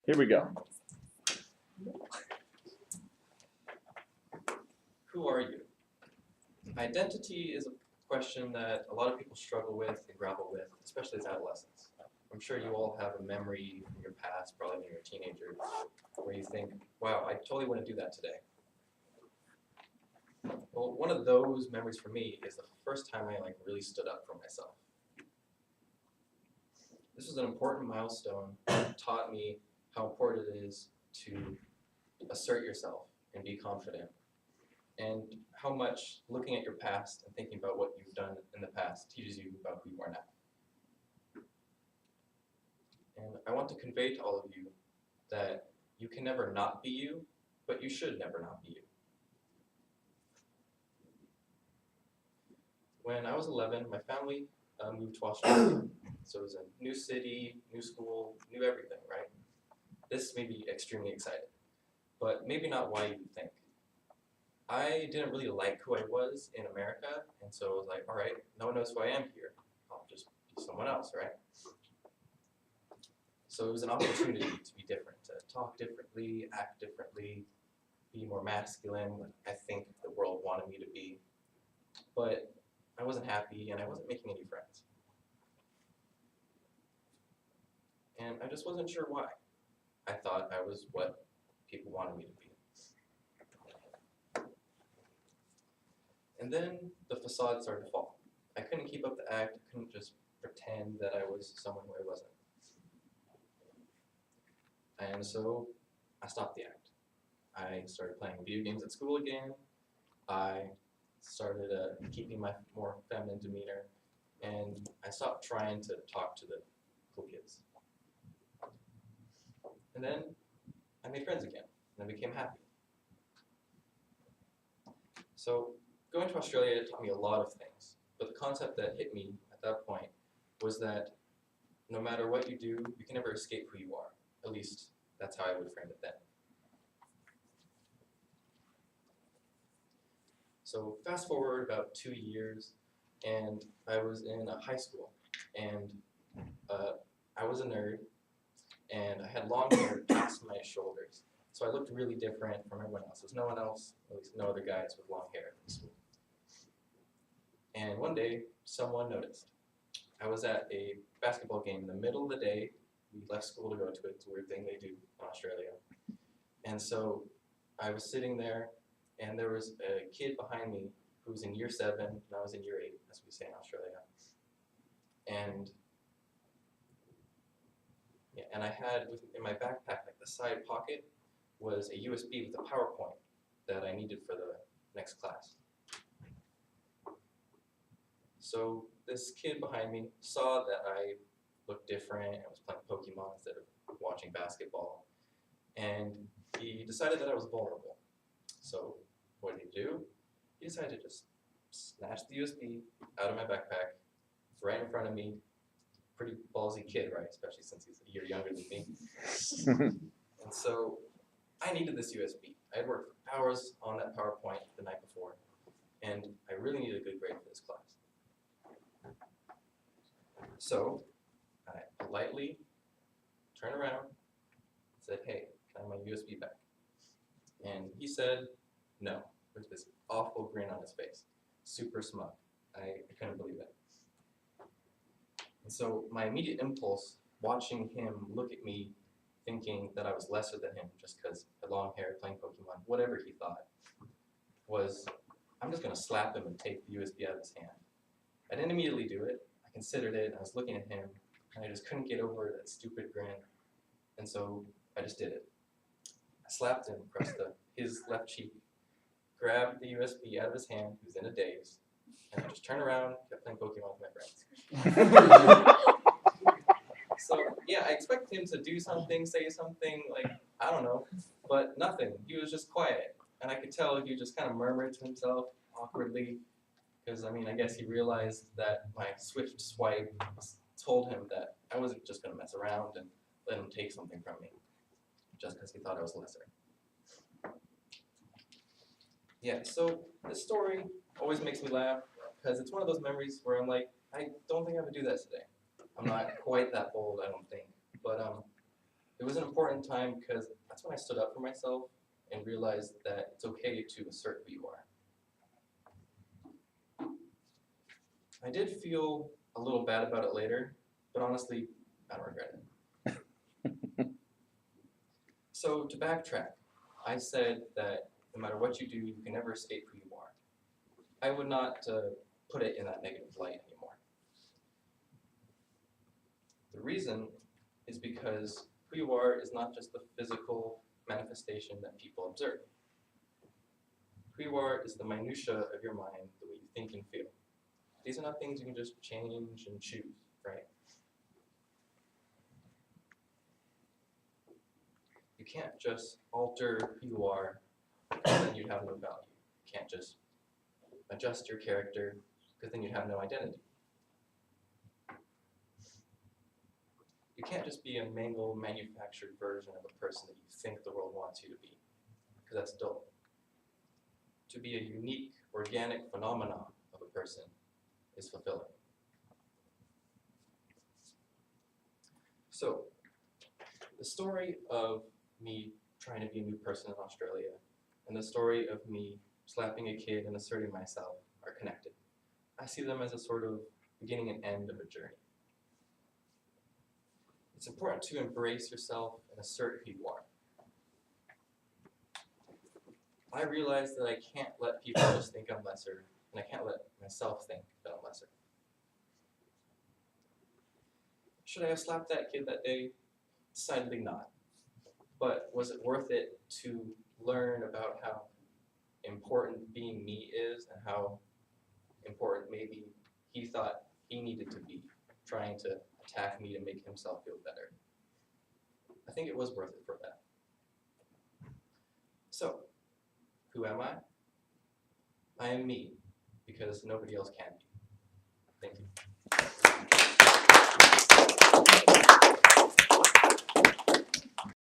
Here we go. Who are you? Identity is a question that a lot of people struggle with and grapple with, especially as adolescents. I'm sure you all have a memory from your past, probably when you were a teenager, where you think, wow, I totally want to do that today. Well, one of those memories for me is the first time I really stood up for myself. This was an important milestone that taught me how important it is to assert yourself and be confident, and how much looking at your past and thinking about what you've done in the past teaches you about who you are now. And I want to convey to all of you that you can never not be you, but you should never not be you. When I was 11, my family moved to Australia. So it was a new city, new school, new everything, right? This made me extremely excited, but maybe not why you think. I didn't really like who I was in America, and so I was like, all right, no one knows who I am here. I'll just be someone else, right? So it was an opportunity to be different, to talk differently, act differently, be more masculine than I think the world wanted me to be. But I wasn't happy, and I wasn't making any friends. And I just wasn't sure why. I thought I was what people wanted me to be. And then the facade started to fall. I couldn't keep up the act. I couldn't just pretend that I was someone who I wasn't. And so I stopped the act. I started playing video games at school again. I started keeping my more feminine demeanor, and I stopped trying to talk to the cool kids. And then I made friends again, and I became happy. So going to Australia taught me a lot of things, but the concept that hit me at that point was that no matter what you do, you can never escape who you are. At least that's how I would frame it then. So fast forward about 2 years, and I was in a high school, and I was a nerd, and I had long hair past my shoulders. So I looked really different from everyone else. There's no one else, at least no other guys with long hair in school. And one day, someone noticed. I was at a basketball game in the middle of the day. We left school to go to it. It's a weird thing they do in Australia. And so I was sitting there, and there was a kid behind me who was in year 7, and I was in year 8, as we say in Australia. And I had in my backpack, like the side pocket, was a USB with a PowerPoint that I needed for the next class. So this kid behind me saw that I looked different and was playing Pokemon instead of watching basketball, and he decided that I was vulnerable. So what did he do? He decided to just snatch the USB out of my backpack right in front of me. Pretty ballsy kid, right? Especially since he's a year younger than me. And so I needed this USB. I had worked for hours on that PowerPoint the night before, and I really needed a good grade for this class. So I politely turned around and said, hey, can I have my USB back? And he said, no, with this awful grin on his face, super smug. I couldn't believe it. And so my immediate impulse, watching him look at me, thinking that I was lesser than him just because I had long hair, playing Pokemon, whatever he thought, was I'm just going to slap him and take the USB out of his hand. I didn't immediately do it. I considered it, and I was looking at him, and I just couldn't get over that stupid grin. And so I just did it. I slapped him across his left cheek, grabbed the USB out of his hand, he was in a daze, and I just turned around, kept playing Pokemon with my friends. So yeah, I expected him to do something, say something, like, I don't know, but nothing. He was just quiet, and I could tell he just kind of murmured to himself awkwardly, because I guess he realized that my swift swipe told him that I wasn't just going to mess around and let him take something from me, just because he thought I was lesser. Yeah, so this story always makes me laugh, because it's one of those memories where I'm like, I don't think I would do that today. I'm not quite that bold, I don't think, but It was an important time because that's when I stood up for myself and realized that it's okay to assert who you are. I did feel a little bad about it later, but honestly, I don't regret it. So to backtrack, I said that no matter what you do, you can never escape who you are. I would not put it in that negative light anymore. The reason is because who you are is not just the physical manifestation that people observe. Who you are is the minutia of your mind, the way you think and feel. These are not things you can just change and choose, right? You can't just alter who you are and then you'd have no value. You can't just adjust your character because then you'd have no identity. You can't just be a mangled, manufactured version of a person that you think the world wants you to be, because that's dull. To be a unique, organic phenomenon of a person is fulfilling. So, the story of me trying to be a new person in Australia and the story of me slapping a kid and asserting myself are connected. I see them as a sort of beginning and end of a journey. It's important to embrace yourself and assert who you are. I realize that I can't let people just think I'm lesser, and I can't let myself think that I'm lesser. Should I have slapped that kid that day? Decidedly not. But was it worth it to learn about how important being me is and how important maybe he thought he needed to be, trying to attack me to make himself feel better? I think it was worth it for that. So, who am I? I am me, because nobody else can be. Thank you.